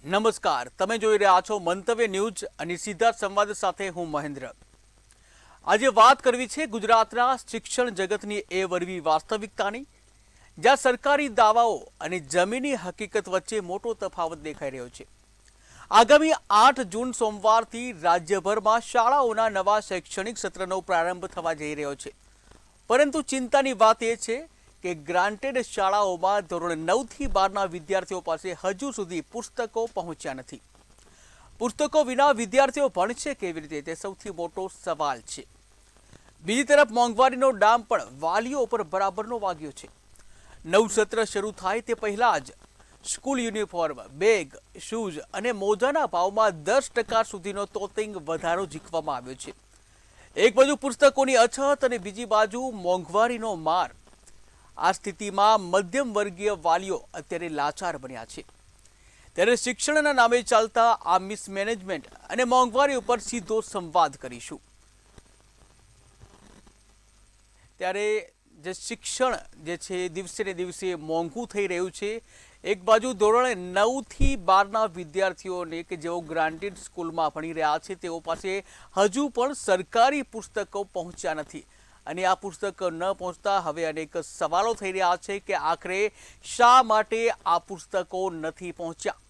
નમસ્કાર, તમે જોઈ રહ્યા છો મંતવ્ય ન્યૂઝ અને સીધા સંવાદ સાથે હું મહેન્દ્ર। આજે વાત કરવી છે ગુજરાતના શિક્ષણ જગતની એ વરવી વાસ્તવિકતાની, જ્યાં સરકારી દાવાઓ અને જમીની હકીકત વચ્ચે મોટો તફાવત દેખાઈ રહ્યો છે। આગામી 8 જૂન સોમવારથી રાજ્યભરમાં શાળાઓના નવા શૈક્ષણિક સત્રનો પ્રારંભ થવા જઈ રહ્યો છે, પરંતુ ચિંતાની વાત એ છે કે ગ્રાન્ટેડ શાળાઓમાં ધોરણ 9 થી 12ના વિદ્યાર્થીઓ પાસે હજુ સુધી પુસ્તકો પહોંચ્યા નથી। પુસ્તકો વિના વિદ્યાર્થીઓ ભણશે કેવી રીતે, તે સૌથી મોટો સવાલ છે। બીજી તરફ મોંઘવારીનો ડામ પણ વાલીઓ પર બરાબરનો વાગ્યો છે। નવું સત્ર શરૂ થાય તે પહેલા જ સ્કૂલ યુનિફોર્મ, બેગ, શૂઝ અને મોજાના ભાવમાં 10% સુધીનો તોતિંગ વધારો ઝીકવામાં આવ્યો છે। એક બાજુ પુસ્તકોની અછત અને બીજી બાજુ મોંઘવારીનો માર। આ સ્થિતિમાં મધ્યમ વર્ગીય વાલીઓ અત્યારે લાચાર બન્યા છે। ત્યારે શિક્ષણના નામે ચાલતા આ મિસમેનેજમેન્ટ અને મોંઘવારી ઉપર સીધો સંવાદ કરીશું। ત્યારે જે શિક્ષણ જે છે દિવસે ને દિવસે મોંઘું થઈ રહ્યું છે। એક બાજુ ધોરણ 9 થી 12ના વિદ્યાર્થીઓને કે જેઓ ગ્રાન્ટેડ સ્કૂલમાં ભણી રહ્યા છે તેઓ પાસે હજુ પણ સરકારી પુસ્તકો પહોંચ્યા નથી, અને આ પુસ્તક ન પહોંચતા હવે અનેક સવાલો થઈ રહ્યા છે કે આખરે શા માટે આ પુસ્તકો નથી પહોંચ્યા।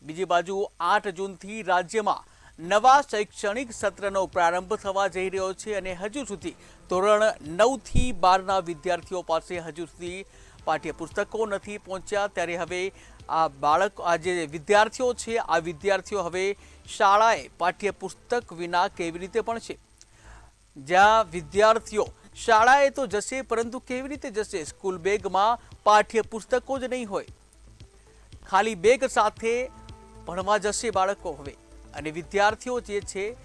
બીજી બાજુ 8 જૂનથી રાજ્યમાં નવા શૈક્ષણિક સત્રનો પ્રારંભ થવા જઈ રહ્યો છે, અને હજુ સુધી ધોરણ 9 થી 12ના વિદ્યાર્થીઓ પાસે હજુ સુધી પાઠ્યપુસ્તકો નથી પહોંચ્યા। ત્યારે હવે આ જે વિદ્યાર્થીઓ છે આ વિદ્યાર્થીઓ હવે શાળાએ પાઠ્યપુસ્તક વિના કેવી રીતે ભણશે? જ્યાં વિદ્યાર્થીઓ શાળાએ તો જશે, પરંતુ કેવી રીતે જશે? સ્કૂલ બેગમાં પાઠ્યપુસ્તકો જ નહીં હોય, ખાલી બેગ સાથે ભણવા જશે બાળકો હવે। અને વિદ્યાર્થીઓ જે છે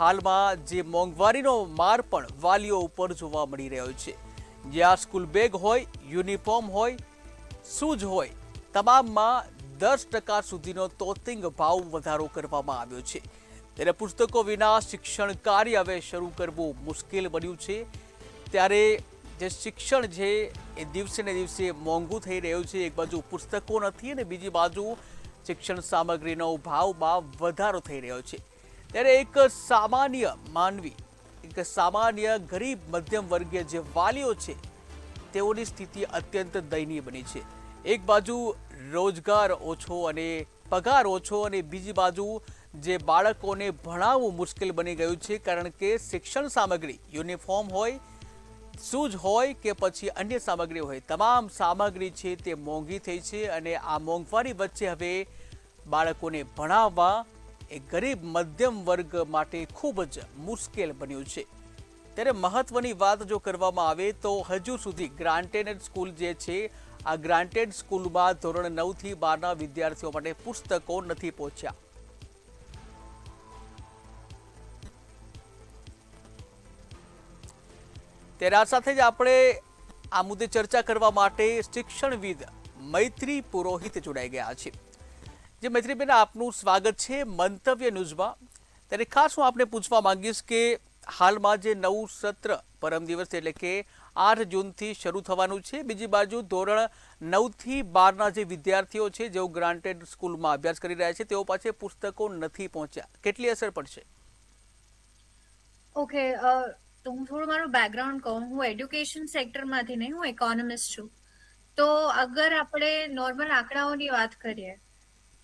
હાલમાં જે મોંઘવારીનો માર પણ વાલીઓ ઉપર જોવા મળી રહ્યો છે। જ્યાં સ્કૂલ બેગ હોય, યુનિફોર્મ હોય, શૂઝ હોય, તમામમાં 10% સુધીનો તોતિંગ ભાવ વધારો કરવામાં આવ્યો છે। ત્યારે પુસ્તકો વિના શિક્ષણ કાર્ય હવે શરૂ કરવું મુશ્કેલ બન્યું છે। ત્યારે જે શિક્ષણ છે એ દિવસે ને દિવસે મોંઘું થઈ રહ્યું છે। એક બાજુ પુસ્તકો નથી અને બીજી બાજુ શિક્ષણ સામગ્રીનો ભાવમાં વધારો થઈ રહ્યો છે। ત્યારે એક સામાન્ય માનવી, એક સામાન્ય ગરીબ મધ્યમ વર્ગીય જે વાલીઓ છે તેઓની સ્થિતિ અત્યંત દયનીય બની છે। એક બાજુ રોજગાર ઓછો અને પગાર ઓછો, અને બીજી બાજુ જે બાળકોને ભણાવવું મુશ્કેલ બની ગયું છે, કારણ કે શિક્ષણ સામગ્રી, યુનિફોર્મ હોય, શૂઝ હોય કે પછી અન્ય સામગ્રી હોય, તમામ સામગ્રી છે તે મોંઘી થઈ છે। અને આ મોંઘવારી વચ્ચે હવે બાળકોને ભણાવવા એ ગરીબ મધ્યમ વર્ગ માટે ખૂબ જ મુશ્કેલ બન્યું છે। ત્યારે મહત્વની વાત જો કરવામાં આવે તો હજુ સુધી ગ્રાન્ટેડ સ્કૂલ જે છે આ ગ્રાન્ટેડ સ્કૂલમાં ધોરણ 9 થી 12ના વિદ્યાર્થીઓ માટે પુસ્તકો નથી પહોંચ્યા। ત્યારે આ સાથે જ આપણે આ મુદ્દે ચર્ચા કરવા માટે શિક્ષણવિદ મૈત્રી પુરોહિત જોડાઈ ગયા છે। જે મૈત્રીબેન, આપનું સ્વાગત છે મંતવ્ય ન્યૂઝમાં। ત્યારે ખાસ હું આપને પૂછવા માંગીશ કે હાલમાં જે નવું સત્ર પરમ દિવસ એટલે કે 8 જૂનથી શરૂ થવાનું છે, બીજી બાજુ ધોરણ 9 થી 12ના જે વિદ્યાર્થીઓ છે જેઓ ગ્રાન્ટેડ સ્કૂલમાં અભ્યાસ કરી રહ્યા છે તેઓ પાસે પુસ્તકો નથી પહોંચ્યા, કેટલી અસર પડશે? ઓકે, તો હું થોડું મારું બેકગ્રાઉન્ડ કહું। હું એડ્યુકેશન સેક્ટરમાંથી નહીં, હું ઇકોનોમિસ્ટ છું। તો અગર આપણે નોર્મલ આંકડાઓની વાત કરીએ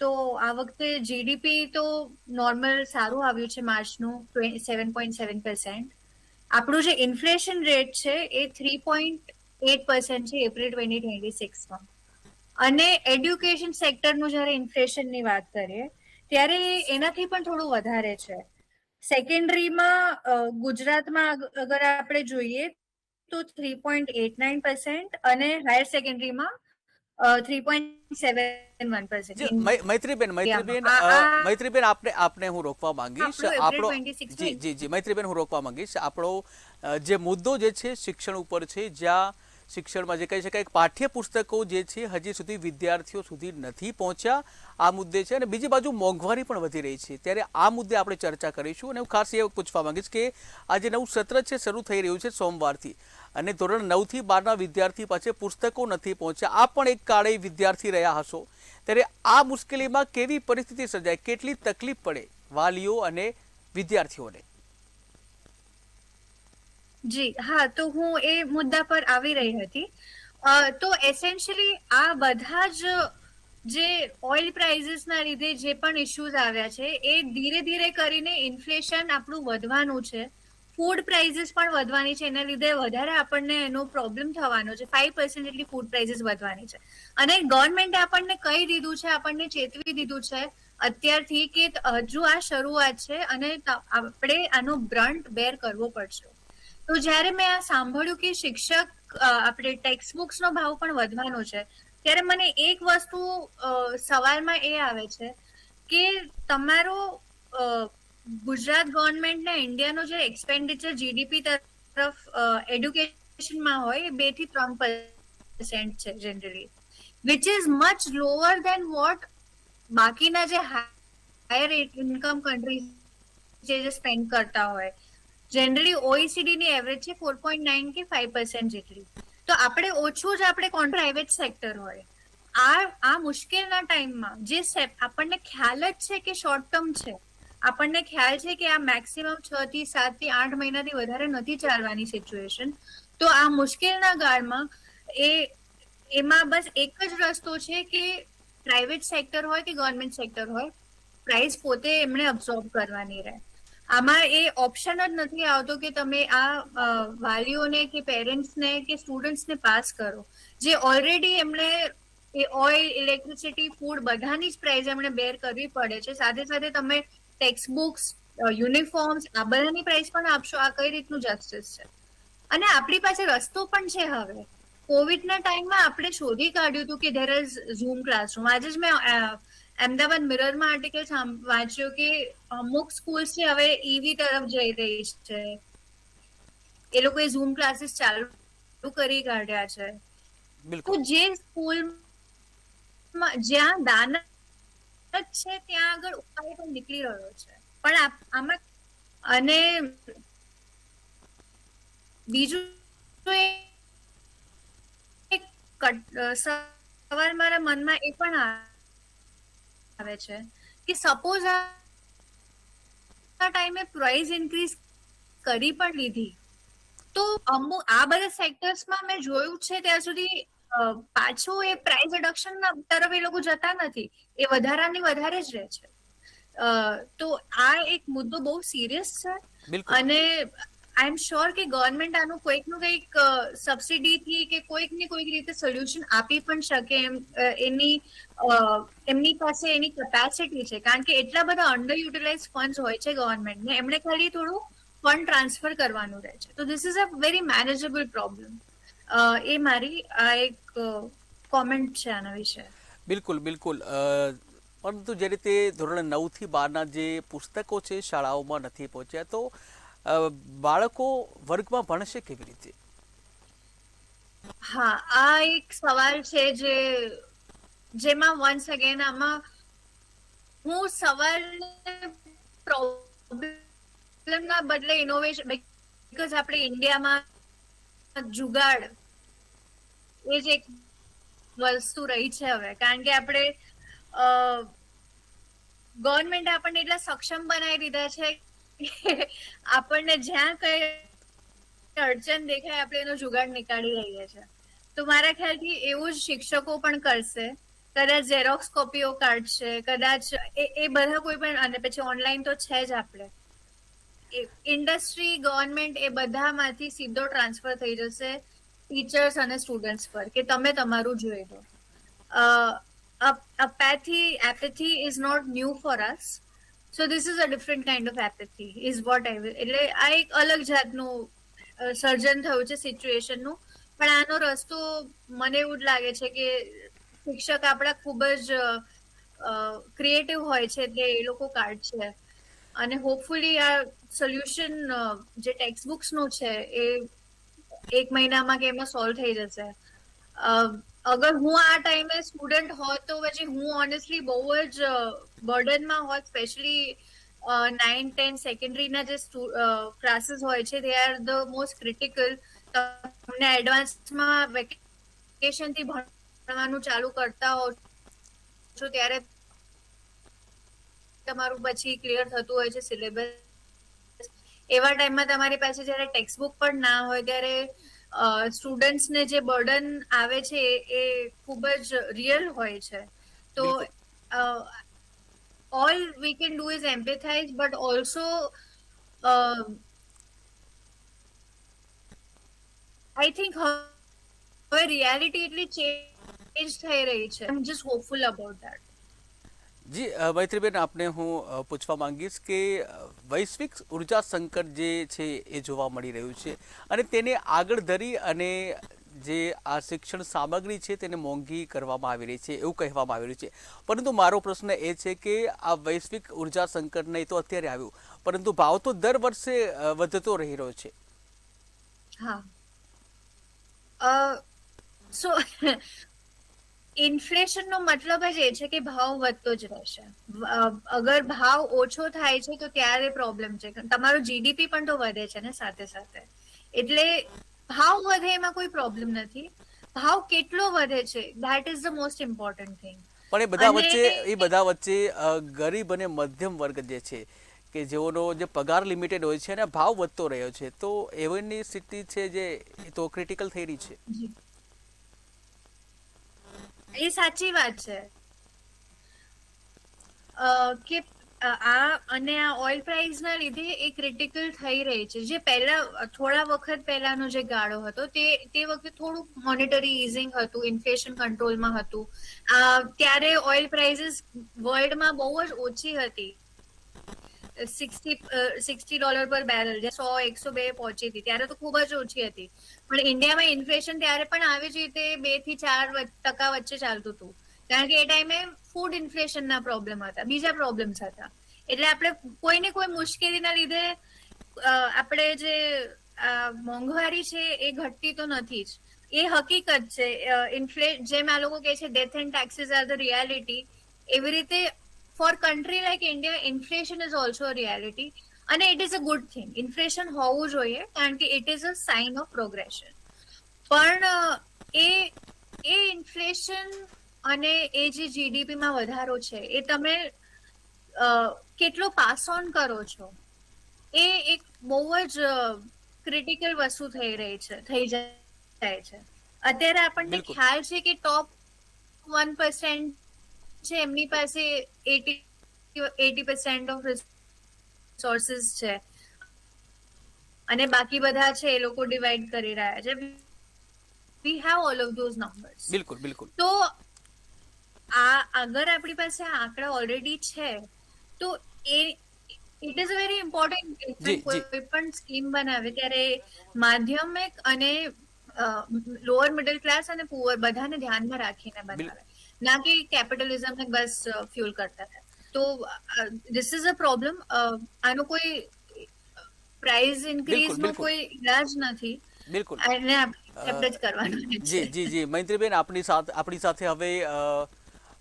તો આ વખતે જીડીપી તો નોર્મલ સારું આવ્યું છે માર્ચનું 7.7%। આપણું જે ઇન્ફ્લેશન રેટ છે એ 3.8% છે એપ્રિલ 2026માં। અને એડ્યુકેશન સેક્ટરનું જ્યારે ઇન્ફ્લેશનની વાત કરીએ ત્યારે એનાથી પણ થોડું વધારે છે। સેકન્ડરીમાં ગુજરાતમાં અગર આપણે જોઈએ તો 3.89% અને હાયર સેકન્ડરીમાં 3.71%। મૈત્રીબેન, આપને હું રોકવા માંગીશ। આપણો જી જી જી મૈત્રીબેન, હું રોકવા માંગીશ। આપણો જે મુદ્દો જે છે શિક્ષણ ઉપર છે, જ્યાં શિક્ષણમાં જે કહી શકાય પાઠ્યપુસ્તકો જે છે હજી સુધી વિદ્યાર્થીઓ સુધી નથી પહોંચ્યા, આ મુદ્દે છે. અને બીજી બાજુ મોંઘવારી પણ વધી રહી છે, ત્યારે આ મુદ્દે આપણે ચર્ચા કરીશું. અને હું ખાસ એ પૂછવા માંગીશ કે આ જે નવું સત્ર છે શરૂ થઈ રહ્યું છે સોમવારથી, અને ધોરણ 9 થી 12ના વિદ્યાર્થી પાસે પુસ્તકો નથી પહોંચ્યા, આ પણ એક કાળે વિદ્યાર્થી રહ્યા હશો, ત્યારે આ મુશ્કેલીમાં કેવી પરિસ્થિતિ સર્જાય, કેટલી તકલીફ પડે વાલીઓ અને વિદ્યાર્થીઓને? જી હા, તો હું એ મુદ્દા પર આવી રહી હતી. તો એસેન્શિયલી આ બધા જ જે ઓઇલ પ્રાઇઝીસના લીધે જે પણ ઇશ્યુઝ આવ્યા છે એ ધીરે ધીરે કરીને ઇન્ફ્લેશન આપણું વધવાનું છે, ફૂડ પ્રાઇઝીસ પણ વધવાની છે, એના લીધે વધારે આપણને એનો પ્રોબ્લેમ થવાનો છે. 5% જેટલી ફૂડ પ્રાઇઝીસ વધવાની છે. અને ગવર્મેન્ટે આપણને કહી દીધું છે, આપણને ચેતવી દીધું છે અત્યારથી કે હજુ આ શરૂઆત છે અને આપણે આનો બ્રન્ટ બેર કરવો પડશે. તો જ્યારે મેં આ સાંભળ્યું કે શિક્ષક આપણે ટેક્સ્ટ બુક્સનો ભાવ પણ વધવાનો છે, ત્યારે મને એક વસ્તુ સવાલમાં એ આવે છે કે તમારો ગુજરાત ગવર્મેન્ટના ઇન્ડિયાનો જે એક્સપેન્ડિચર જીડીપી તરફ એડ્યુકેશનમાં હોય એ 2 થી 3% છે generally, which is much lower than what બાકીના જે હાયર ઇન્કમ કન્ટ્રીઝ જે સ્પેન્ડ કરતા હોય. જનરલી ઓઈસીડીની એવરેજ છે 4.9 કે 5% જેટલી. તો આપણે ઓછું જ આપણે પ્રાઇવેટ સેક્ટર હોય. આ મુશ્કેલના ટાઈમમાં જે આપણને ખ્યાલ જ છે કે શોર્ટ ટર્મ છે, આપણને ખ્યાલ છે કે આ મેક્સિમમ 6 થી 7 થી 8 મહિનાથી વધારે નથી ચાલવાની સિચ્યુએશન. તો આ મુશ્કેલના ગાળમાં એમાં બસ એક જ રસ્તો છે કે પ્રાઇવેટ સેક્ટર હોય કે ગવર્મેન્ટ સેક્ટર હોય, પ્રાઇસ પોતે એમણે અબ્સોર્બ કરવાની રહે. આમાં એ ઓપ્શન જ નથી આવતો કે તમે આ વાલીઓને કે પેરેન્ટ્સને કે સ્ટુડન્ટ્સને પાસ કરો, જે ઓલરેડી એમણે એ ઓઇલ, ઇલેક્ટ્રિસિટી, ફૂડ બધાની જ પ્રાઇસ એમણે બેર કરવી પડે છે. સાથે સાથે તમે ટેક્સ્ટ બુક્સ, યુનિફોર્મ્સ આ બધાની પ્રાઇસ પણ આપશો. આ કઈ રીતનું જસ્ટિસ છે? અને આપણી પાસે રસ્તો પણ છે. હવે કોવિડના ટાઈમમાં આપણે શોધી કાઢ્યું હતું કે ધેર ઇઝ ઝૂમ ક્લાસરૂમ. આજે જ મેં અમદાવાદ મિરરમાં આર્ટિકલ વાંચ્યો કે અમુક સ્કૂલ્સ છે હવે ઈવી તરફ જઈ રહી છે, એ લોકોએ ઝૂમ ક્લાસીસ ચાલુ કરી કાઢ્યા છે. તો જે સ્કૂલમાં જ્યાં દાન જ છે ત્યાં આગળ ઉપાય પણ નીકળી રહ્યો છે. પણ આમાં અને બીજું સવાલ મારા મનમાં એ પણ આવે છે કે સપોઝ આ ટાઈમે પ્રાઇસ ઇન્ક્રીઝ કરી પણ લીધી તો અમુક આ બધા સેક્ટર્સમાં મેં જોયું છે ત્યાં સુધી પાછું એ પ્રાઇસ રિડક્શન તરફ એ લોકો જતા નથી, એ વધારાની વધારે જ રહે છે. તો આ એક મુદ્દો બહુ સિરિયસ છે. અને આઈ એમ શ્યોર કે ગવર્મેન્ટ આનું કોઈકનું કંઈક સબસિડીથી કે કોઈકની કોઈક રીતે સોલ્યુશન આપી પણ શકે એમની પાસે એની કેપેસિટી છે. કારણ કે એટલા બધા અંડર યુટિલાઇઝ ફંડ્સ હોય છે ગવર્મેન્ટને, એમણે ખાલી થોડું ફંડ ટ્રાન્સફર કરવાનું રહે છે. તો this is a very manageable problem. એ મારી આ એક કોમેન્ટ છે આના વિશે. બિલકુલ બિલકુલ. પરંતુ જે રીતે ધોરણ 9 થી 12ના જે પુસ્તકો છે શાળાઓમાં નથી પહોંચ્યા, તો બાળકો વર્ગમાં ભણશે કેવી રીતે? હા, આ એક સવાલ છે જેમાં વન્સ અગેન આમાં હું સવાલને પ્રોબ્લેમના બદલે ઇનોવેશન, બીકોઝ આપણે ઇન્ડિયામાં જુગાડ એ જ એક વસ્તુ રહી છે હવે. કારણ કે આપણે ગવર્મેન્ટ આપણને એટલા સક્ષમ બનાવી દીધા છે કે આપણને જ્યાં કઈ અડચણ દેખાય આપણે એનો જુગાડ નીકાળી લઈએ છીએ. તો મારા ખ્યાલથી એવું જ શિક્ષકો પણ કરશે. કદાચ ઝેરોક્સ કોપીઓ કાઢશે, કદાચ એ બધા કોઈ પણ, અને પછી ઓનલાઈન તો છે જ. આપણે ઇન્ડસ્ટ્રી, ગવર્મેન્ટ એ બધામાંથી સીધો ટ્રાન્સફર થઈ જશે ટીચર્સ અને સ્ટુડન્ટ્સ પર કે તમે તમારું જોઈ લો. apathy is not new for us, so this is a different kind of apathy is what I will. એટલે આ એક અલગ જાતનું સર્જન થયું છે સિચ્યુએશનનું. પણ આનો રસ્તો મને એવું જ લાગે છે કે શિક્ષક આપણા ખૂબ જ ક્રિએટિવ હોય છે એટલે એ લોકો કાઢશે. અને હોપફુલી આ સોલ્યુશન જે ટેક્સ્ટ બુક્સનું છે એ એક મહિનામાં કે એમાં સોલ્વ થઈ જશે. અગર હું આ ટાઈમે સ્ટુડન્ટ હોત તો પછી હું ઓનેસ્ટલી બહુ જ બર્ડનમાં હોત, સ્પેશિયલી 9, 10 સેકન્ડરીના જે ક્લાસીસ હોય છે they are the most critical. તમને એડવાન્સમાં વેકેશનથી ભણવાનું ચાલુ કરતા હો છો ત્યારે તમારું પછી ક્લિયર થતું હોય છે સિલેબસ. એવા ટાઈમમાં તમારી પાસે જ્યારે ટેક્સ્ટ બુક પણ ના હોય ત્યારે સ્ટુડન્ટ્સને જે બર્ડન આવે છે એ ખૂબ જ રિયલ હોય છે. તો બિલકુલ all we can do is empathize, but also I think હવે રિયાલિટી એટલી ચેન્જ થઈ રહી છે. I'm just hopeful about that. જી મૈત્રીબેન, આપને હું પૂછવા માંગીશ કે વૈશ્વિક ઉર્જા સંકટ જે છે એ જોવા મળી રહ્યું છે અને તેને આગળ ધરી અને જે આ શિક્ષણ સામગ્રી છે તેને મોંઘી કરવામાં આવી રહી છે એવું કહેવામાં આવી રહ્યું છે. પરંતુ મારો પ્રશ્ન એ છે કે આ વૈશ્વિક ઉર્જા સંકટ નહીં તો અત્યારે આવ્યું, પરંતુ ભાવ તો દર વર્ષે વધતો રહી રહ્યો છે. હા. સો ઇન્ફ્લેશનનો મતલબ જ એ છે કે ભાવ વધતો જ રહેશે. અગર ભાવ ઓછો થાય છે તો ત્યારે પ્રોબ્લેમ છે. તમારો જીડીપી પણ તો વધે છે ને સાથે સાથે. એટલે ભાવ વધે એમાં કોઈ પ્રોબ્લેમ નથી. ભાવ કેટલો વધે છે that is the most important thing. પણ અને એ બધા વચ્ચે ગરીબ અને મધ્યમ વર્ગ જે છે કે જેઓનો જે પગાર લિમિટેડ હોય છે અને ભાવ વધતો રહ્યો છે, તો એવોની સ્થિતિ છે જે એ તો ક્રિટિકલ થઈ રહી છે. એ સાચી વાત છે કે આ ઓઇલ પ્રાઇસ ના લીધે એ ક્રિટિકલ થઈ રહી છે. જે પહેલા થોડા વખત પહેલાનો જે ગાળો હતો તે વખતે થોડું મોનેટરી ઇઝિંગ હતું, ઇન્ફ્લેશન કંટ્રોલમાં હતું. ત્યારે ઓઇલ પ્રાઇસીસ વર્લ્ડમાં બહુ જ ઓછી હતી. $60 પર બેરલ, 100-102 પહોંચી હતી ત્યારે તો ખૂબ જ ઓછી હતી. પણ ઇન્ડિયામાં ઇન્ફ્લેશન ત્યારે પણ આવી જ રીતે 2 થી 4% વચ્ચે ચાલતું હતું. કારણ કે એ ટાઈમે ફૂડ ઇન્ફ્લેશનના પ્રોબ્લેમ હતા, બીજા પ્રોબ્લેમ્સ હતા. એટલે આપણે કોઈને કોઈ મુશ્કેલીના લીધે આપણે જે મોંઘવારી છે એ ઘટતી તો નથી જ. એ હકીકત છે. જેમ આ લોકો કહે છે death and taxes are the reality, એવી રીતે for country like India inflation is also a reality. અને it is a good thing. Inflation હોવું જોઈએ કારણ કે it is a sign of progression. પણ એ ઇન્ફ્લેશન અને એ જે જીડીપીમાં વધારો છે એ તમે કેટલો પાસ ઓન કરો છો એ એક બહુ જ ક્રિટિકલ વસ્તુ થઈ જાય છે. અત્યારે આપણને બિલકુલ ખ્યાલ છે કે ટોપ 1% છે એમની પાસે 80% ઓફ રિસોર્સિસ છે અને બાકી બધા છે એ લોકો ડિવાઈડ કરી રહ્યા છે. We have all of those numbers. બિલકુલ બિલકુલ તો અગર આપણી પાસે આ આંકડા ઓલરેડી છે તો it is a very important. જી જી કોઈ પણ સ્કીમ બનાવે ત્યારે માધ્યમિક અને લોઅર મિડલ ક્લાસ અને પુઅર બધાને ધ્યાનમાં રાખીને બનાવે, ના કે કેપિટલિઝમને બસ ફ્યુલ કરતા થાય. તો ધીસ ઇઝ અ પ્રોબ્લેમ. આનો કોઈ પ્રાઇસ બિલકુલ ઇન્ક્રીઝનો બિલકુલ કોઈ ઇલાજ નથી. બિલકુલ એને એક્સેપ્ટ જ કરવાનું જી છે. જી જી મૈત્રીબેન, આપણી સાથે હવે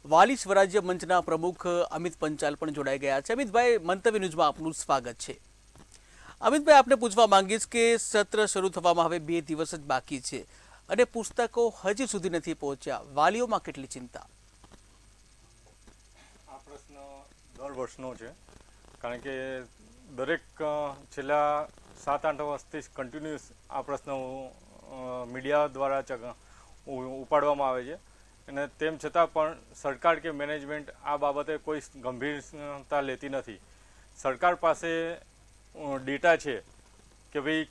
વાલી સ્વરાજ્ય મંચના પ્રમુખ અમિત પંચાલ પણ જોડાઈ ગયા છે. અમિતભાઈ, મંતવ્ય ન્યૂઝમાં આપનું સ્વાગત છે. અમિતભાઈ, આપને પૂછવા માંગીશ કે સત્ર શરૂ થવામાં હવે 2 દિવસ જ બાકી છે અને પુસ્તકો હજી સુધી નથી પહોંચ્યા. વાલીઓમાં કેટલી ચિંતા? આ પ્રશ્ન દર વર્ષનો છે, કારણ કે દરેક છેલ્લા 7-8 વર્ષથી કન્ટિન્યુઅસ આ પ્રશ્ન મીડિયા દ્વારા ઉપાડવામાં આવે છે. અને તેમ છતાં પણ સરકાર કે મેનેજમેન્ટ આ બાબતે કોઈ ગંભીરતા લેતી નથી. સરકાર પાસે ડેટા છે કે ભાઈ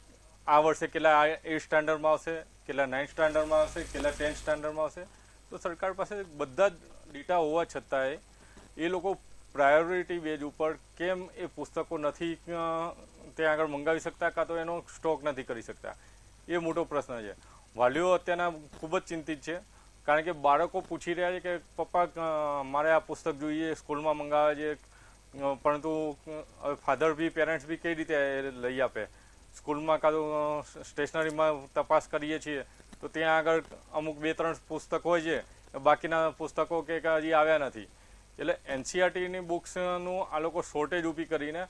આ વર્ષે કેટલા 8 સ્ટાન્ડર્ડમાં આવશે, કેટલા 9 સ્ટાન્ડર્ડમાં આવશે, કેટલા 10 સ્ટાન્ડર્ડમાં આવશે. તો સરકાર પાસે બધા જ ડેટા હોવા છતાંય એ લોકો પ્રાયોરિટી બેઝ ઉપર કેમ એ પુસ્તકો નથી ત્યાં આગળ મંગાવી શકતા, કાં તો એનો સ્ટોક નથી કરી શકતા, એ મોટો પ્રશ્ન છે. વાલીઓ અત્યારના ખૂબ જ ચિંતિત છે, કારણ કે બાળકો પૂછી રહ્યા છે કે પપ્પા મારે આ પુસ્તક જોઈએ, સ્કૂલમાં મંગાવે છે, પરંતુ ફાધર બી પેરેન્ટ્સ બી કઈ રીતે લઈ આપે. સ્કૂલમાં કાં તો સ્ટેશનરીમાં તપાસ કરીએ છીએ તો ત્યાં આગળ અમુક 2-3 પુસ્તક હોય છે, બાકીના પુસ્તકો કે હજી આવ્યા નથી. એટલે એનસીઆરટીની બુક્સનું આ લોકો શોર્ટેજ ઊભી કરીને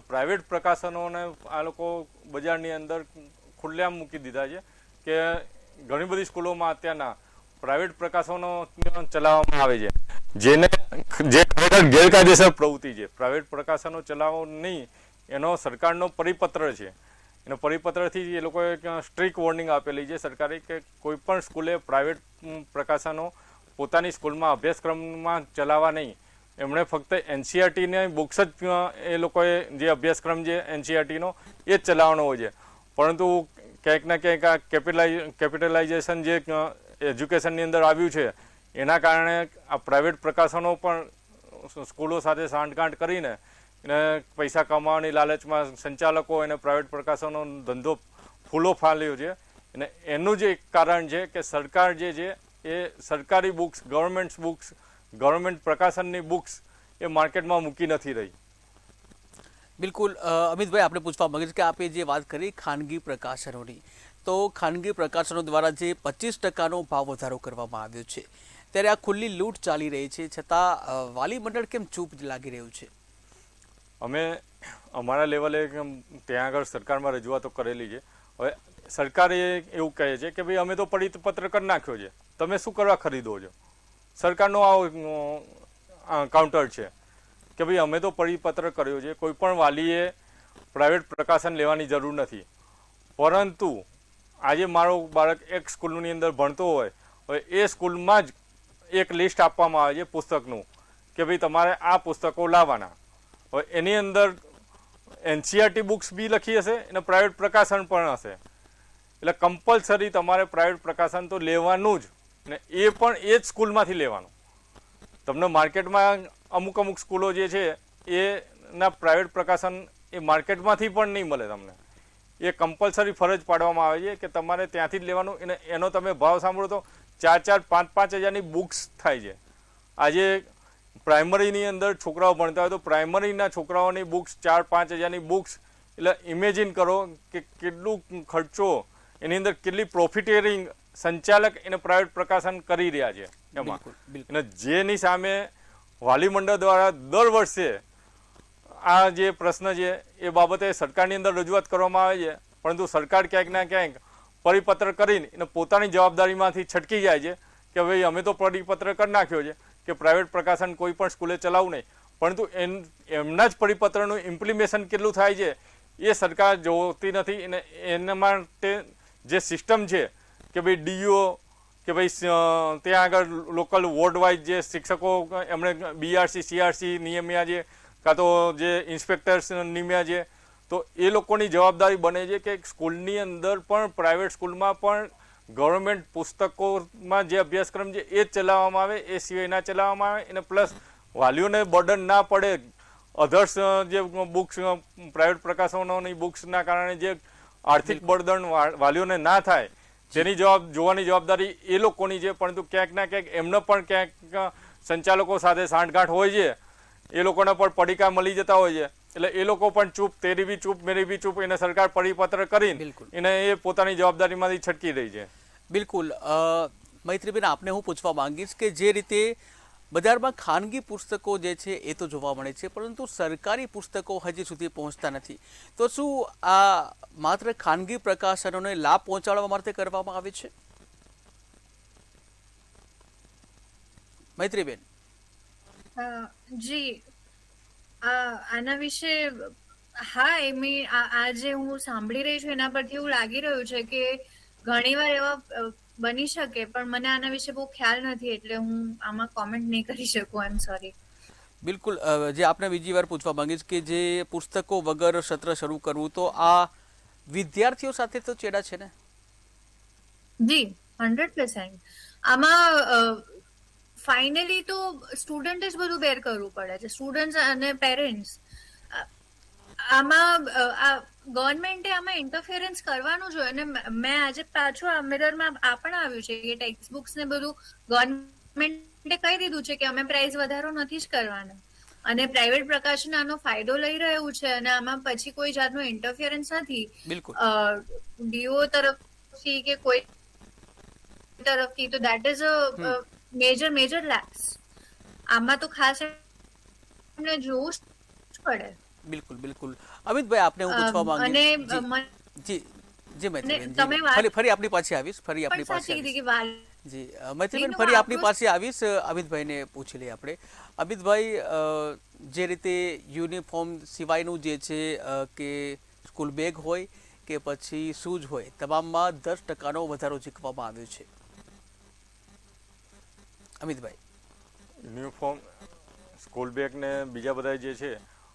પ્રાઇવેટ પ્રકાશનોને આ લોકો બજારની અંદર ખુલ્લેઆમ મૂકી દીધા છે કે ઘણી બધી સ્કૂલોમાં અત્યારના પ્રાઇવેટ પ્રકાશનો ચલાવવામાં આવે છે, જે ખરેખર ગેરકાયદેસર પ્રવૃત્તિ છે. પ્રાઇવેટ પ્રકાશનો ચલાવવો નહીં એનો સરકારનો પરિપત્ર છે. એનો પરિપત્રથી એ લોકોએ સ્ટ્રિક્ટ વોર્નિંગ આપેલી છે સરકારે કે કોઈ પણ સ્કૂલે પ્રાઇવેટ પ્રકાશનો પોતાની સ્કૂલમાં અભ્યાસક્રમમાં ચલાવવા નહીં. એમણે ફક્ત એનસીઆરટીની બુક્સ જ એ લોકોએ જે અભ્યાસક્રમ છે એનસીઆરટીનો એ જ ચલાવવાનો હોય છે. પરંતુ ક્યાંક ને ક્યાંક આ કેપિટલાઇઝેશન જે એજ્યુકેશનની અંદર આવ્યું છે એના કારણે આ પ્રાઇવેટ પ્રકાશનો પણ સ્કૂલો સાથે સાંઠગાંઠ કરીને એને પૈસા કમાવાની લાલચમાં સંચાલકો એને પ્રાઇવેટ પ્રકાશનનો ધંધો ફૂલો ફાલ્યો છે. અને એનું જ એક કારણ છે કે સરકાર જે છે એ સરકારી બુક્સ, ગવર્મેન્ટ પ્રકાશનની બુક્સ એ માર્કેટમાં મૂકી નથી રહી. બિલકુલ અમિતભાઈ, આપણે પૂછવા માંગીએ છીએ કે આપે જે વાત કરી ખાનગી પ્રકાશનોની, તો ખાનગી પ્રકાશનો દ્વારા જે 25% ભાવ વધારો કરવામાં આવ્યો છે, ત્યારે આ ખુલ્લી લૂંટ ચાલી રહી છે, છતાં વાલી મંડળ કેમ ચૂપ લાગી રહ્યું છે? અમે અમારા લેવલે ત્યાં આગળ સરકારમાં રજૂઆતો કરેલી છે. હવે સરકારે એવું કહે છે કે ભાઈ અમે તો પરિપત્ર કરી નાખ્યો છે, તમે શું કરવા ખરીદો છો? સરકારનો આ કાઉન્ટર છે કે ભાઈ અમે તો પરિપત્ર કર્યો છે, કોઈ પણ વાલીએ પ્રાઇવેટ પ્રકાશન લેવાની જરૂર નથી. પરંતુ આજે મારો બાળક એક સ્કૂલની અંદર ભણતો હોય, હવે એ સ્કૂલમાં જ એક લિસ્ટ આપવામાં આવે છે પુસ્તકનું કે ભાઈ તમારે આ પુસ્તકો લાવવાના. હવે એની અંદર એનસીઆરટી બુક્સ બી લખી હશે અને પ્રાઇવેટ પ્રકાશન પણ હશે. એટલે કમ્પલસરી તમારે પ્રાઇવેટ પ્રકાશન તો લેવાનું જ, ને એ પણ એ જ સ્કૂલમાંથી લેવાનું. તમને માર્કેટમાં અમુક સ્કૂલો જે છે એના પ્રાઇવેટ પ્રકાશન એ માર્કેટમાંથી પણ નહીં મળે તમને. એ કમ્પલસરી ફરજ પાડવામાં આવે છે કે તમારે ત્યાંથી જ લેવાનું. અને એનો તમે ભાવ સાંભળો તો 4-5 હજારની બુક્સ થાય છે. આજે પ્રાઇમરીની અંદર છોકરાઓ ભણતા હોય તો પ્રાઇમરીના છોકરાઓની બુક્સ 4-5 હજારની બુક્સ, એટલે ઇમેજિન કરો કે કેટલું ખર્ચો, એની અંદર કેટલી પ્રોફિટેરિંગ સંચાલક એને પ્રાઇવેટ પ્રકાશન કરી રહ્યા છે એમાં. અને જેની સામે વાલી મંડળ દ્વારા દર વર્ષે આ જે પ્રશ્ન છે એ બાબતે સરકારની અંદર રજૂઆત કરવામાં આવે છે, પરંતુ સરકાર ક્યાંક ના ક્યાંક પરિપત્ર કરીને એને પોતાની જવાબદારીમાંથી છટકી જાય છે કે ભાઈ અમે તો પરિપત્ર કરી નાખ્યો છે કે પ્રાઇવેટ પ્રકાશન કોઈ પણ સ્કૂલે ચલાવવું નહીં. પરંતુ એમના જ પરિપત્રનું ઇમ્પ્લિમેશન કેટલું થાય છે એ સરકાર જોતી નથી. અને એના માટે જે સિસ્ટમ છે કે ભાઈ ડીઓ કે ભાઈ ત્યાં આગળ લોકલ વોર્ડ વાઇઝ જે શિક્ષકો એમણે બીઆરસી સીઆરસી નિયમ્યા છે, કાં તો જે ઇન્સ્પેક્ટર્સ નિમ્યા છે, તો એ લોકોની જવાબદારી બને છે કે સ્કૂલની અંદર પણ પ્રાઇવેટ સ્કૂલમાં પણ ગવર્મેન્ટ પુસ્તકોમાં જે અભ્યાસક્રમ છે એ જ ચલાવવામાં આવે, એ સિવાય ના ચલાવવામાં આવે. અને પ્લસ વાલીઓને બર્ડન ના પડે અધર્સ જે બુક્સ પ્રાઇવેટ પ્રકાશનોની બુક્સના કારણે જે આર્થિક બળદણ વાલીઓને ના થાય તેની જોવાની જવાબદારી એ લોકોની છે. પરંતુ ક્યાંક ના ક્યાંક એમને પણ ક્યાંક સંચાલકો સાથે સાંઠગાંઠ હોય છે, એ લોકોને પણ પડીકા મળી જતા હોય છે. એટલે એ લોકો પણ ચૂપ, તેરી બી ચૂપ મેરી બી ચૂપ, એને સરકાર પરિપત્ર કરીને એને એ પોતાની જવાબદારીમાંથી છટકી રહી છે. બિલકુલ મૈત્રીબેન, આપને હું પૂછવા માંગીશ કે જે રીતે બજારમાં ખાનગી પુસ્તકો જે છે એ તો જોવા મળે છે, પરંતુ સરકારી પુસ્તકો હજી સુધી પહોંચતા નથી, તો શું આ માત્ર ખાનગી પ્રકાશનોને લાભ પહોંચાડવા માટે કરવામાં આવે છે? મૈત્રીબેન જી, આના વિશે હા, આજે હું સાંભળી રહી છું એના પરથી એવું લાગી રહ્યું છે કે ઘણીવાર એવા બની શકે, પણ મને આના વિશે બહુ ખ્યાલ નથી એટલે હું આમાં કોમેન્ટ નહીં કરી શકું. આઈ એમ સોરી. બિલકુલ, જે આપને બીજી વાર પૂછવા માંગીશ કે જે પુસ્તકો વગર સત્ર શરૂ કરવું, તો આ વિદ્યાર્થીઓ સાથે તો ચેડા છે ને? જી, 100%. આમાં ફાઇનલી તો સ્ટુડન્ટ જ બધું બેર કરવું પડે છે, સ્ટુડન્ટ્સ અને પેરેન્ટ્સ. આમાં ગવર્મેન્ટે આમાં ઇન્ટરફિયરન્સ કરવાનું જોઈએ. અને મેં આજે પાછું આ મિરરમાં આ પણ આવ્યું છે કે ટેક્સ્ટ બુક્સ ને બધું ગવર્મેન્ટે કહી દીધું છે કે અમે પ્રાઇસ વધારો નથી જ કરવાના. અને પ્રાઇવેટ પ્રકાશન આનો ફાયદો લઈ રહ્યું છે અને આમાં પછી કોઈ જાતનો ઇન્ટરફિયરન્સ નથી બિલકુલ ડીઓ તરફથી કે કોઈ તરફથી. તો that is a major lapse. આમાં તો ખાસ એમને જોવું જ પડે. બિલકુલ બિલકુલ. અમિતભાઈ આપને હું પૂછવા માંગીશ જી જી મૈત્રીબેન, ફરી આપની પાસે આવીશ, ફરી આપની પાસે આવીશ. જી મૈત્રીબેન, ફરી આપની પાસે આવીશ. અમિતભાઈને પૂછી લઈએ આપણે. અમિતભાઈ, જે રીતે યુનિફોર્મ સિવાયનું જે છે કે સ્કૂલ બેગ હોય કે પછી શૂઝ હોય, તમામમાં 10% વધારો ચૂકવવામાં આવ્યો છે. અમિતભાઈ, યુનિફોર્મ, સ્કૂલ બેગ ને બીજા બધા જે છે,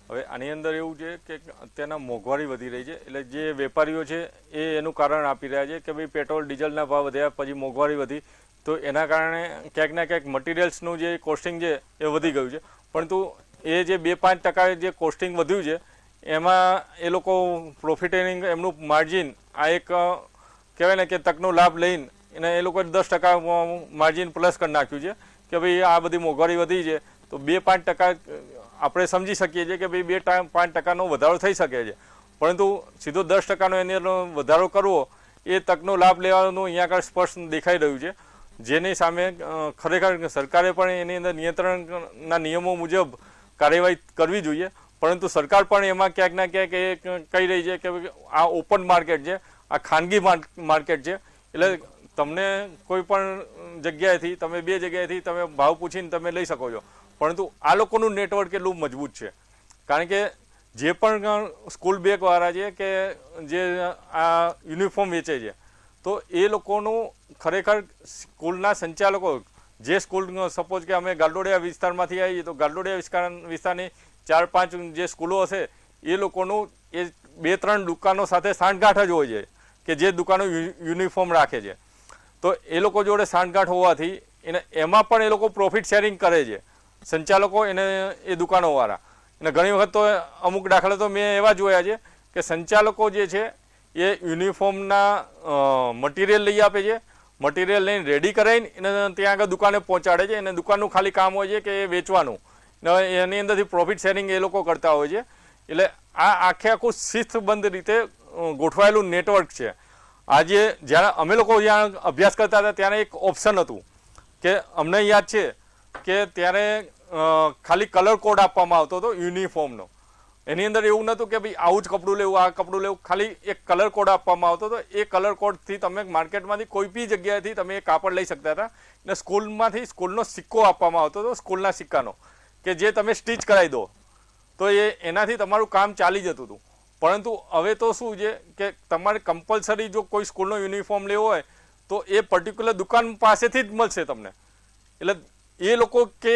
હવે આની અંદર એવું છે કે અત્યારના મોંઘવારી વધી રહી છે. એટલે જે વેપારીઓ છે એ એનું કારણ આપી રહ્યા છે કે ભાઈ પેટ્રોલ ડીઝલના ભાવ વધ્યા, પછી મોંઘવારી વધી, તો એના કારણે ક્યાંક ના ક્યાંક મટીરિયલ્સનું જે કોસ્ટિંગ છે એ વધી ગયું છે. પરંતુ એ જે 2-5% જે કોસ્ટિંગ વધ્યું છે એમાં એ લોકો પ્રોફિટેરિંગ એમનું માર્જિન, આ એક કહેવાય ને કે તકનો લાભ લઈને એને એ લોકોએ 10% માર્જિન પ્લસ કરી નાખ્યું છે કે ભાઈ આ બધી મોંઘવારી વધી છે તો 2-5% આપણે સમજી શકીએ છીએ કે ભાઈ 2-5% વધારો થઈ શકે છે. પરંતુ સીધો 10% એની અંદર વધારો કરવો એ તકનો લાભ લેવાનું અહીંયા આગળ સ્પષ્ટ દેખાઈ રહ્યું છે. જેની સામે ખરેખર સરકારે પણ એની અંદર નિયંત્રણના નિયમો મુજબ કાર્યવાહી કરવી જોઈએ. પરંતુ સરકાર પણ એમાં ક્યાંક ના ક્યાંક એ કહી રહી છે કે આ ઓપન માર્કેટ છે, આ ખાનગી માર્કેટ છે, એટલે તમને કોઈ પણ જગ્યાએથી તમે 2 જગ્યાએથી તમે ભાવ પૂછીને તમે લઈ શકો છો. પરંતુ આ લોકોનું નેટવર્ક કેટલું મજબૂત છે, કારણ કે જે પણ સ્કૂલ બેગવાળા છે કે જે આ યુનિફોર્મ વેચે છે, તો એ લોકોનું ખરેખર સ્કૂલના સંચાલકો, જે સ્કૂલ સપોઝ કે અમે ગાલડોડિયા વિસ્તારમાંથી આવીએ તો ગાલડોડિયા વિસ્તારની 4-5 જે સ્કૂલો હશે એ લોકોનું એ 2-3 દુકાનો સાથે સાંઠગાંઠ જ હોય છે કે જે દુકાનો યુનિફોર્મ રાખે છે. તો એ લોકો જોડે સાંઠગાંઠ હોવાથી એમાં પણ એ લોકો પ્રોફિટ શેરિંગ કરે છે સંચાલકો એને એ દુકાનોવાળા. અને ઘણી વખત તો અમુક દાખલા તો મેં એવા જોયા છે કે સંચાલકો જે છે એ યુનિફોર્મના મટીરિયલ લઈ આપે છે, મટીરિયલ લઈને રેડી કરાવીને એને ત્યાં આગળ દુકાને પહોંચાડે છે. અને દુકાનનું ખાલી કામ હોય છે કે એ વેચવાનું, એની અંદરથી પ્રોફિટ શેરિંગ એ લોકો કરતા હોય છે. એટલે આ આખું શિસ્તબદ્ધ રીતે ગોઠવાયેલું નેટવર્ક છે. આજે જ્યારે અમે લોકો જ્યાં અભ્યાસ કરતા હતા ત્યારે એક ઓપ્શન હતું કે અમને યાદ છે કે ત્યારે ખાલી કલર કોડ આપવામાં આવતો હતો યુનિફોર્મનો. એની અંદર એવું નહોતું કે ભાઈ આવું જ કપડું લેવું, આ કપડું લેવું, ખાલી એક કલર કોડ આપવામાં આવતો હતો. એ કલર કોડથી તમે માર્કેટમાંથી કોઈ બી જગ્યાએથી તમે એ કાપડ લઈ શકતા હતા. અને સ્કૂલમાંથી સ્કૂલનો સિક્કો આપવામાં આવતો હતો, સ્કૂલના સિક્કાનો, કે જે તમે સ્ટીચ કરાવી દો તો એનાથી તમારું કામ ચાલી જતું હતું. પરંતુ હવે તો શું છે કે તમારે કમ્પલસરી જો કોઈ સ્કૂલનો યુનિફોર્મ લેવો હોય તો એ પર્ટિક્યુલર દુકાન પાસેથી જ મળશે તમને. એટલે એ લોકો કે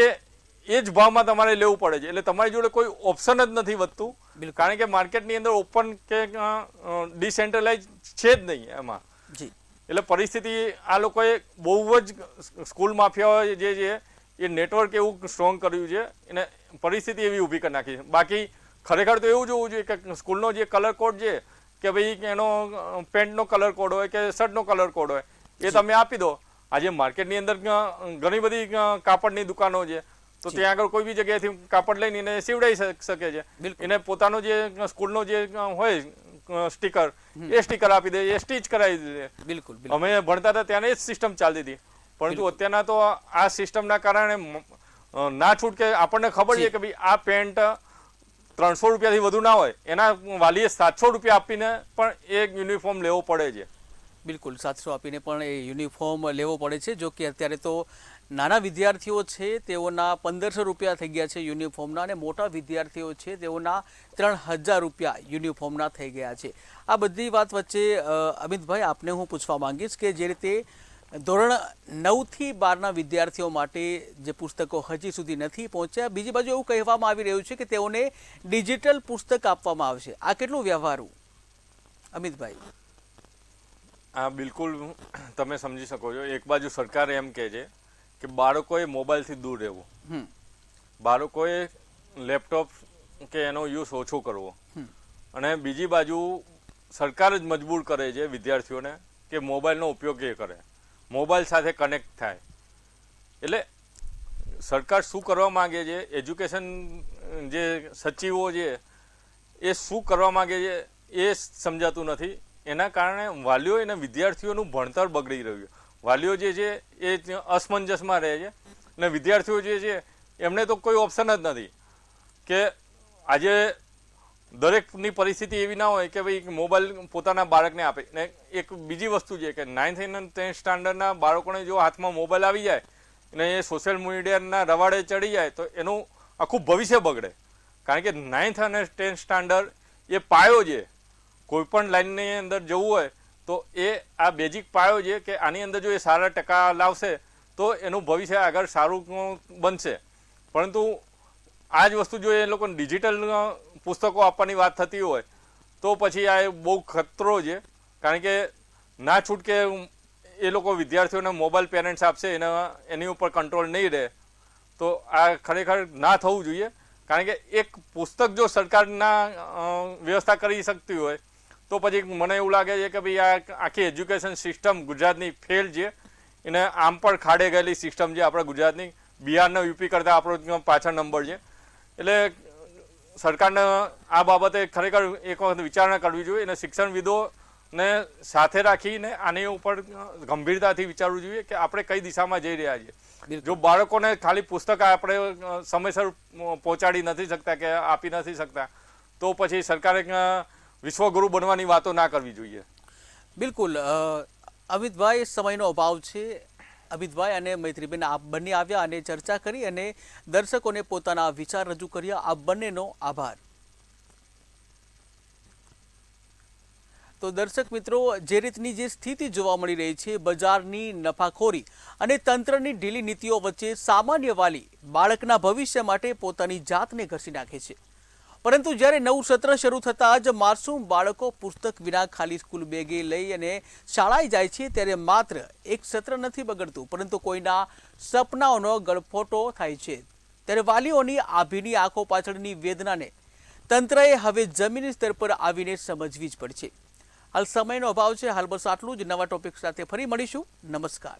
એ જ ભાવમાં તમારે લેવું પડે છે. એટલે તમારી જોડે કોઈ ઓપ્શન જ નથી વધતું, કારણ કે માર્કેટની અંદર ઓપન કે ડિસેન્ટ્રલાઇઝ છે જ નહીં એમાં. એટલે પરિસ્થિતિ આ લોકોએ બહુ જ સ્કૂલ માફિયાઓ જે છે એ નેટવર્ક એવું સ્ટ્રોંગ કર્યું છે અને પરિસ્થિતિ એવી ઊભી કરી નાખી છે. બાકી ખરેખર તો એવું જોવું જોઈએ કે સ્કૂલનો જે કલર કોડ છે કે ભાઈ એનો પેન્ટનો કલર કોડ હોય કે શર્ટનો કલર કોડ હોય એ તમે આપી દો. આજે માર્કેટની અંદર ઘણી બધી કાપડની દુકાનો છે, તો ત્યાં આગળ કોઈ બી જગ્યાએથી કાપડ લઈને એને સીવડાવી શકે છે. એને પોતાનો જે સ્કૂલનો જે હોય સ્ટીકર, એ સ્ટીકર આપી દે, એ સ્ટીચ કરાવી દે. બિલકુલ અમે ભણતા હતા ત્યારે એ જ સિસ્ટમ ચાલતી હતી. પરંતુ અત્યારના તો આ સિસ્ટમના કારણે ના છૂટકે આપણને ખબર છે કે ભાઈ આ પેન્ટ 300 રૂપિયાથી વધુ ના હોય, એના વાલીએ 700 રૂપિયા આપીને પણ એક યુનિફોર્મ લેવો પડે છે. બિલકુલ 700 આપીને પણ એ યુનિફોર્મ લેવો પડે છે. જો કે અત્યારે તો નાના વિદ્યાર્થીઓ છે તેઓના 1500 રૂપિયા થઈ ગયા છે યુનિફોર્મના, અને મોટા વિદ્યાર્થીઓ છે તેઓના 3000 રૂપિયા યુનિફોર્મના થઈ ગયા છે. આ બધી વાત વચ્ચે અમિતભાઈ આપને હું પૂછવા માંગીશ કે જે રીતે ધોરણ 9 થી 12ના વિદ્યાર્થીઓ માટે જે પુસ્તકો હજી સુધી નથી પહોંચ્યા, બીજી બાજુ એવું કહેવામાં આવી રહ્યું છે કે તેઓને ડિજિટલ પુસ્તક આપવામાં આવશે. આ કેટલું વ્યવહારુ અમિતભાઈ? આ બિલકુલ તમે સમજી શકો છો. એક બાજુ સરકાર એમ કહે છે કે બાળકોએ મોબાઈલથી દૂર રહેવું, બાળકોએ લેપટોપ કે એનો યુઝ ઓછો કરવો, અને બીજી બાજુ સરકાર જ મજબૂર કરે છે વિદ્યાર્થીઓને કે મોબાઈલનો ઉપયોગ એ કરે, મોબાઈલ સાથે કનેક્ટ થાય. એટલે સરકાર શું કરવા માંગે છે, એજ્યુકેશન જે સચિવો છે એ શું કરવા માગે છે એ સમજાતું નથી. એના કારણે વાલીઓ અને વિદ્યાર્થીઓનું ભણતર બગડી રહ્યું છે. વાલીઓ જે છે એ અસમંજસમાં રહે છે અને વિદ્યાર્થીઓ જે છે એમને તો કોઈ ઓપ્શન જ નથી કે આજે દરેકની પરિસ્થિતિ એવી ના હોય કે ભાઈ મોબાઈલ પોતાના બાળકને આપે. ને એક બીજી વસ્તુ છે કે 9th અને 10th સ્ટાન્ડર્ડના બાળકોને જો હાથમાં મોબાઈલ આવી જાય અને એ સોશિયલ મીડિયાના રવાડે ચડી જાય તો એનું આખું ભવિષ્ય બગડે. કારણ કે 9th અને 10th સ્ટાન્ડર્ડ એ પાયો છે. કોઈ પણ લાઈનની અંદર જવું હોય તો એ આ બેઝિક પાયો છે કે આની અંદર જો એ સારા ટકા લાવશે તો એનું ભવિષ્ય આગળ સારું બનશે. પરંતુ આ જ વસ્તુ જો એ લોકોને ડિજિટલ પુસ્તકો આપવાની વાત થતી હોય તો પછી આ બહુ ખતરો છે. કારણ કે ના છૂટકે એ લોકો વિદ્યાર્થીઓને મોબાઈલ પેરેન્ટ્સ આપશે એની ઉપર કંટ્રોલ નહીં રહે તો આ ખરેખર ના થવું જોઈએ. કારણ કે એક પુસ્તક જો સરકારના વ્યવસ્થા કરી શકતી હોય તો પછી મને એવું લાગે છે કે ભાઈ આ આખી એજ્યુકેશન સિસ્ટમ ગુજરાતની ફેલ છે. એને આમ પણ ખાડે ગયેલી સિસ્ટમ છે આપણા ગુજરાતની. બિહારના યુપી કરતાં આપણો પાછળ નંબર છે. એટલે સરકારને આ બાબતે ખરેખર એક વખત વિચારણા કરવી જોઈએ અને શિક્ષણવિદોને સાથે રાખીને આની ઉપર ગંભીરતાથી વિચારવું જોઈએ કે આપણે કઈ દિશામાં જઈ રહ્યા છીએ. જો બાળકોને ખાલી પુસ્તક આપણે સમયસર પહોંચાડી નથી શકતા કે આપી નથી શકતા તો પછી સરકારે વિશ્વગુરુ બનવાની વાતો ના કરવી જોઈએ. બિલકુલ. અમિતભાઈ, સમયનો અભાવ છે. અમિતભાઈ અને મૈત્રીબેન, આપ બંને આવ્યા અને ચર્ચા કરી અને દર્શકોને પોતાના વિચાર રજૂ કર્યા. આપ બંનેનો આભાર. તો દર્શક મિત્રો, જે રીતની જે સ્થિતિ જોવા મળી રહી છે, બજારની નફાખોરી અને તંત્રની ઢીલી નીતિઓ વચ્ચે સામાન્ય વાલી બાળકના ભવિષ્ય માટે પોતાની જાતને ઘસી નાખે છે. પરંતુ જ્યારે નવું સત્ર શરૂ થતાં જ માસૂમ બાળકો પુસ્તક વિના ખાલી સ્કૂલ બેગે લઈ અને શાળાએ જાય છે ત્યારે માત્ર એક સત્ર નથી બગડતું, પરંતુ કોઈના સપનાઓનો ગળફોટો થાય છે. ત્યારે વાલીઓની આભીની આંખો પાછળની વેદનાને તંત્રએ હવે જમીની સ્તર પર આવીને સમજવી જ પડશે. હાલ સમયનો અભાવ છે. હાલ બસ આટલું જ. નવા ટોપિક સાથે ફરી મળીશું. નમસ્કાર.